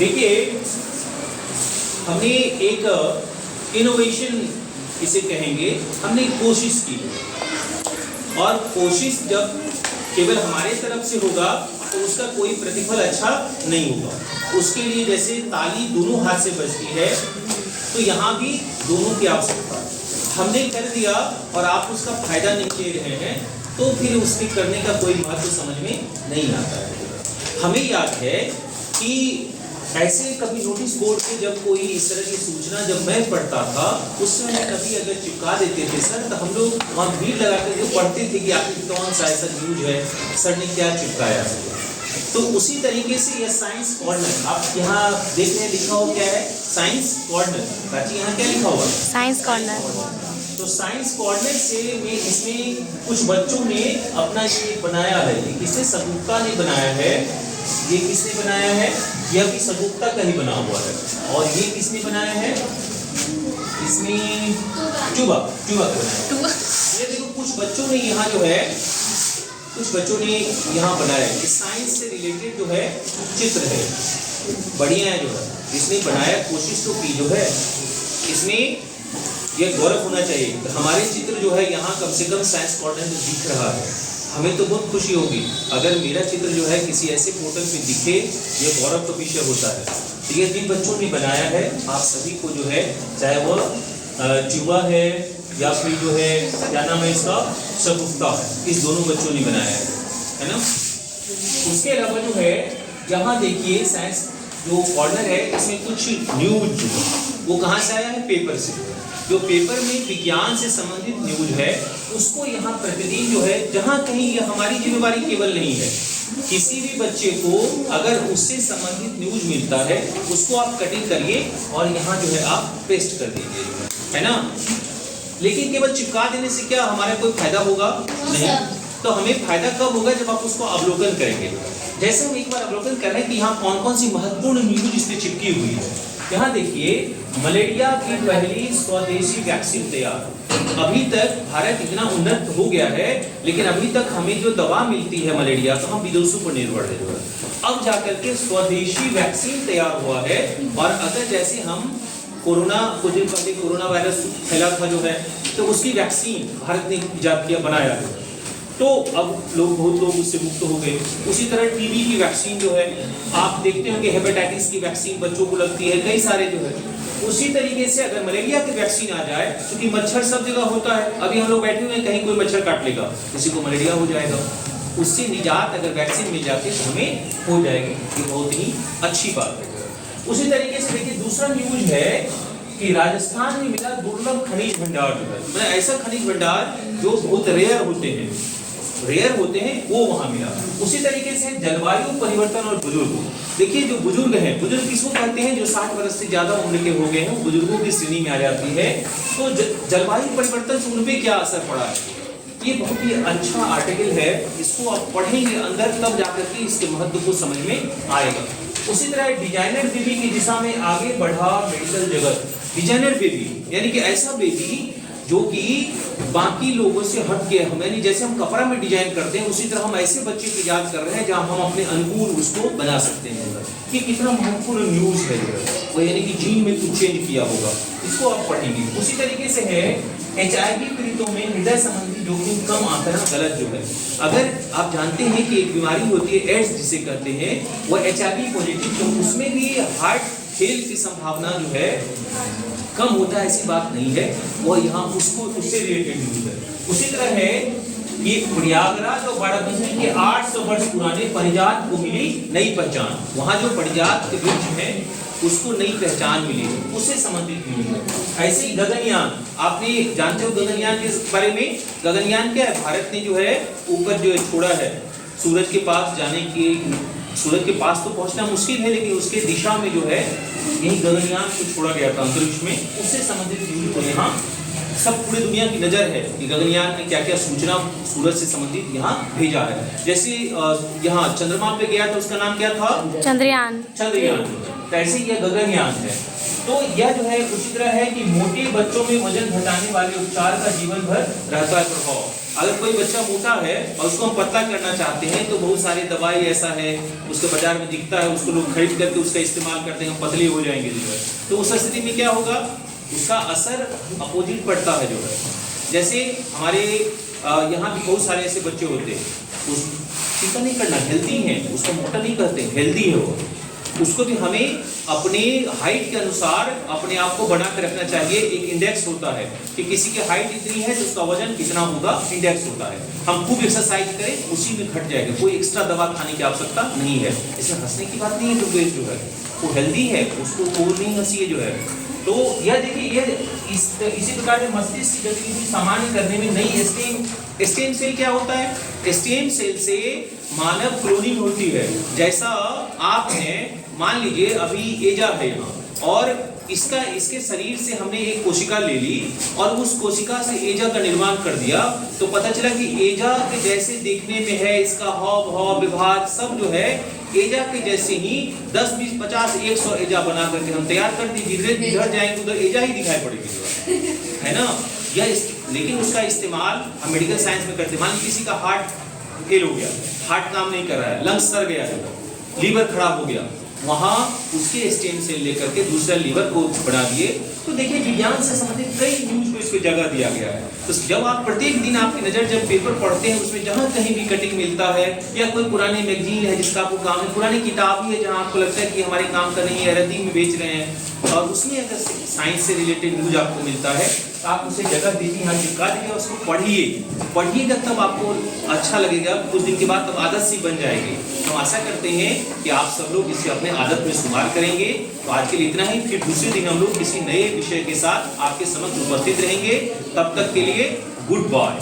देखिए, हमने एक इनोवेशन इसे कहेंगे, हमने कोशिश की, और कोशिश जब केवल हमारे तरफ से होगा तो उसका कोई प्रतिफल अच्छा नहीं होगा। उसके लिए जैसे ताली दोनों हाथ से बजती है, तो यहाँ भी दोनों की आवश्यकता है। हमने कर दिया और आप उसका फायदा नहीं ले रहे हैं, तो फिर उसके करने का कोई महत्व समझ में नहीं आता है। हमें याद है कि ऐसे कभी नोटिस बोर्ड पे जब कोई इस तरह की सूचना जब मैं पढ़ता था, उस समय कभी अगर चिपका देते थे सर, तो हम लोग वहाँ भीड़ लगा कर पढ़ते थे कि आखिर कौन सा ऐसा न्यूज है, सर ने क्या चिपकाया। तो उसी तरीके से यह साइंस कॉर्नर, आप यहाँ देख रहे हैं लिखा हो क्या है, साइंस कॉर्नर। प्राची यहाँ क्या लिखा हुआ? Science corner. तो साइंस कॉर्नर से में इसमें कुछ बच्चों ने अपना ये बनाया है, किसने? सगुप्ता ने बनाया है। ये किसने बनाया है? यह भी सगुप्ता का ही बना हुआ है। और ये किसने बनाया है? इसमें चुबा का बनाया। ये देखो, कुछ बच्चों ने यहाँ जो है, कुछ बच्चों ने यहाँ बनाया है। इस साइंस से रिलेटेड जो है चित्र है, बढ़िया है जो है, इसने बनाया, कोशिश तो की जो है। इसमें यह गौरव होना चाहिए, हमारे चित्र जो है यहाँ कम से कम साइंस कॉर्नर में दिख रहा है। हमें तो बहुत खुशी होगी अगर मेरा चित्र जो है किसी ऐसे पोर्टल पे दिखे, ये गौरव का विषय होता है। तो ये जिन बच्चों ने बनाया है, आप सभी को जो है, चाहे वो चुबा है या फिर जो है क्या नाम है इसका, सगुप्ता है, इस दोनों बच्चों ने बनाया है ना। उसके अलावा जो है यहाँ देखिए, साइंस जो कॉर्नर है, इसमें कुछ न्यूज वो कहाँ से आया है? पेपर से। जो पेपर में विज्ञान से संबंधित न्यूज है, उसको यहाँ प्रतिदिन जो है, जहाँ कहीं ये हमारी जिम्मेवारी केवल नहीं है, किसी भी बच्चे को अगर उससे संबंधित न्यूज मिलता है, उसको आप कटिंग करिए और यहाँ जो है आप पेस्ट कर दीजिए, है ना। लेकिन केवल चिपका देने से क्या हमारा कोई फायदा होगा? नहीं। तो हमें फायदा कब होगा? जब आप उसको अवलोकन करेंगे। जैसे हम एक बार अवलोकन कर रहे हैं कि यहाँ कौन कौन सी महत्वपूर्ण न्यूज इसमें चिपकी हुई है। यहाँ देखिए, मलेरिया की पहली स्वदेशी वैक्सीन तैयार। अभी तक भारत इतना उन्नत हो गया है, लेकिन अभी तक हमें जो दवा मिलती है मलेरिया, तो हम विदेशों पर निर्भर है। अब जाकर के स्वदेशी वैक्सीन तैयार हुआ है। और अगर जैसे हम कोरोना, कुछ दिन पहले कोरोना वायरस फैला था जो है, तो उसकी वैक्सीन भारत ने इजाद किया, बनाया है, तो अब बहुत लोग उससे मुक्त हो गए। उसी तरह टीबी की वैक्सीन जो है, आप देखते होंगे, हेपेटाइटिस की वैक्सीन बच्चों को लगती है, कई सारे जो है। उसी तरीके से अगर मलेरिया की वैक्सीन आ जाए, क्योंकि मच्छर सब जगह होता है, अभी हम लोग बैठे हुए हैं, कहीं कोई मच्छर काट लेगा, किसी को मलेरिया हो जाएगा, उससे निजात अगर वैक्सीन मिल जाती है तो हमें हो जाएगी। ये बहुत ही अच्छी बात है। उसी तरीके से देखिए, दूसरा न्यूज है कि राजस्थान में मिला दुर्लभ खनिज भंडार जो है, मतलब ऐसा खनिज भंडार जो बहुत रेयर होते हैं, वो वहां मिला। उसी तरीके से जलवायु परिवर्तन और बुजुर्ग, देखिए जो बुजुर्ग हैं, बुजुर्ग किसको कहते हैं? जो 60 वर्ष से ज्यादा उम्र के हो गए हैं, बुजुर्गों की श्रेणी में आ जाती है। तो जलवायु परिवर्तन से उन पे क्या असर पड़ा है, ये बहुत ही अच्छा आर्टिकल है। इसको आप पढ़ेंगे अंदर, तब जाकर के इसके महत्व को समझ में आएगा। उसी तरह डिजाइनर बेबी की दिशा में आगे बढ़ा मेडिकल जगत। डिजाइनर बेबी यानी कि ऐसा बेबी जो कि बाकी लोगों से हट के, हमें जैसे हम कपड़ा में डिजाइन करते हैं, उसी तरह हम ऐसे बच्चे की इजाद कर रहे हैं जहां हम अपने अनुकूल उसको बना सकते हैं। ये कितना महत्वपूर्ण न्यूज है वो, यानी कि जीन में कुछ चेंज किया होगा, इसको आप पढ़ेंगे। उसी तरीके से है HIV पीड़ितों में हृदय संबंधी जोखिम कम आंकना गलत जो है। अगर आप जानते हैं कि एक बीमारी होती है एड्स जिसे कहते हैं, वो HIV पॉजिटिव, तो उसमें भी हार्ट फेल की संभावना जो है कम होता है, ऐसी बात नहीं है। वो यहाँ उससे रिलेटेड न्यूज है। उसी तरह है कि प्रयागराज और बाराबंकी के 800 वर्ष पुराने परिजात को मिली नई पहचान। वहाँ जो परिजात के वृक्ष है उसको नई पहचान मिली, उससे संबंधित न्यूज है। ऐसे ही गगनयान, आपने जानते हो गगनयान के बारे में? गगनयान क्या है? भारत ने जो है ऊपर जो छोड़ा है, सूरज के पास जाने की, सूरज के पास तो पहुंचना मुश्किल है, लेकिन उसके दिशा में जो है यही गगनयान को छोड़ा गया था अंतरिक्ष में, उससे संबंधित न्यूज को यहाँ सब पूरी दुनिया की नजर है कि गगनयान ने क्या क्या सूचना सूरज से संबंधित यहाँ भेजा है। जैसे यहाँ चंद्रमा पे गया था, उसका नाम क्या था? चंद्रयान। ऐसे यह गगनयान है। तो यह जो है उसी तरह है कि मोटे बच्चों में वजन घटाने वाले उपचार का जीवन भर रहता है प्रभाव। अगर कोई बच्चा मोटा है और उसको हम पतला करना चाहते हैं तो बहुत सारे दवाई ऐसा है उसके बाजार में दिखता है, उसको लोग खरीद करके उसका इस्तेमाल करते हैं, पतले हो जाएंगे लीवर। तो उस स्थिति में क्या होगा, उसका असर अपोजिट पड़ता है जो है। जैसे हमारे यहाँ भी बहुत सारे ऐसे बच्चे होते हैं, उस चिंता नहीं करना, हेल्दी हैं, उसको मोटा नहीं कहते, हेल्दी है वो, उसको भी हमें अपने हाइट के अनुसार अपने आप को बना कर रखना चाहिए। एक इंडेक्स होता है कि किसी की हाइट इतनी है तो उसका वजन कितना होगा, इंडेक्स होता है। हम खूब एक्सरसाइज करें उसी में घट जाएगा, कोई एक्स्ट्रा दवा खाने की आवश्यकता नहीं है। इसमें हंसने की बात नहीं है, जो है वो हेल्दी है, उसको वो नहीं हंसी जो है। तो यह देखिए, यह इसी प्रकार से मस्तिष्क की गतिविधि सामान्य करने में नई स्टेम सेल क्या होता है, स्टेम सेल से मानव क्लोनिंग होती है। जैसा आप हैं, मान लीजिए अभी एजा है यहाँ, और इसके शरीर से हमने एक कोशिका ले ली और उस कोशिका से एजा का निर्माण कर दिया, तो पता चला कि एजा के जैसे देखने में है, इसका हाव भाव विभाग सब जो है एजा के जैसे ही 10, 20, 50, 100 एजा बना करके हम तैयार कर दी। जिधर जाएंगे उधर एजा ही दिखाई पड़ेगी, है ना। लेकिन उसका इस्तेमाल हम मेडिकल साइंस में करते हैं। मान लीजिए किसी का हार्ट फेल हो गया, हार्ट काम नहीं कर रहा है, लंग्स सड़ गया है, लीवर खराब हो गया, वहाँ उसके स्टेम सेल लेकर के दूसरा लीवर को बढ़ा दिए। तो देखिए विज्ञान से संबंधित कई न्यूज को इसको जगह दिया गया है। तो जब आप प्रत्येक दिन आपकी नज़र जब पेपर पढ़ते हैं, उसमें जहाँ कहीं भी कटिंग मिलता है या कोई पुरानी मैगजीन है जिसका आपको काम है, पुरानी किताब ही है जहाँ आपको लगता है कि हमारे काम का नहीं है, रद्दी में बेच रहे हैं, और उसमें अगर साइंस से रिलेटेड न्यूज आपको मिलता है तो आप उसे जगह दीजिए, यहाँ चिपका दीजिए, उसको पढ़िएगा, तब आपको अच्छा लगेगा। कुछ दिन के बाद तब आदत सी बन जाएगी। हम आशा करते हैं कि आप सब लोग इसे अपने आदत में शुमार करेंगे। तो आज के लिए इतना ही, फिर दूसरे दिन हम लोग किसी नए विषय के साथ आपके समक्ष उपस्थित रहेंगे। तब तक के लिए गुड बाय।